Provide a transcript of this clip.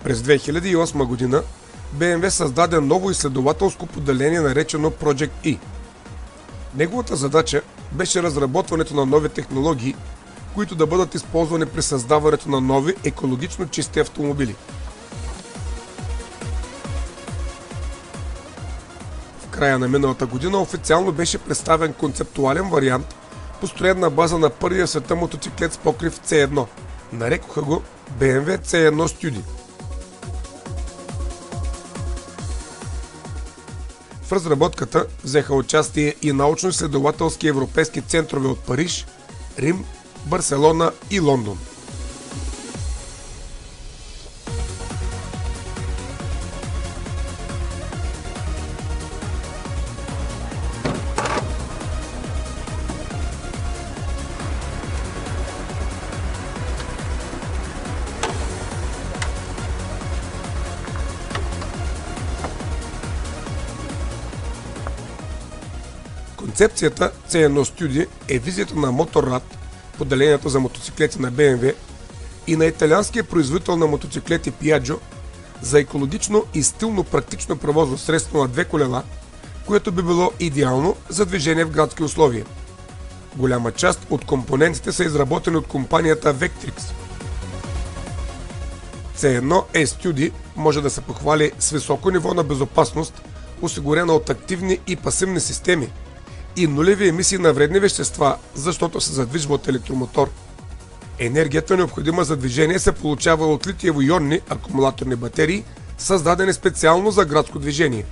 През 2008 година BMW създаде ново изследователско поделение, наречено Project E. Неговата задача беше разработването на нови технологии, които да бъдат използвани при създаването на нови екологично чисти автомобили. В края на миналата година официално беше представен концептуален вариант, построен на база на първия в света мотоциклет с покрив C1. Нарекоха го BMW C1 Study. В разработката взеха участие и научно-изследователски европейски центрове от Париж, Рим, Барселона и Лондон. Концепцията C1 Study е визията на Motorrad, поделението за мотоциклети на BMW, и на италианския производител на мотоциклети Piaggio за екологично и стилно практично превозно средство на две колела, което би било идеално за движение в градски условия. Голяма част от компонентите са изработени от компанията Vectrix. C1 Study може да се похвали с високо ниво на безопасност, осигурена от активни и пасивни системи, и нулеви емисии на вредни вещества, защото се задвижва от електромотор. Енергията, необходима за движение, се получава от литиево-ионни акумулаторни батерии, създадени специално за градско движение.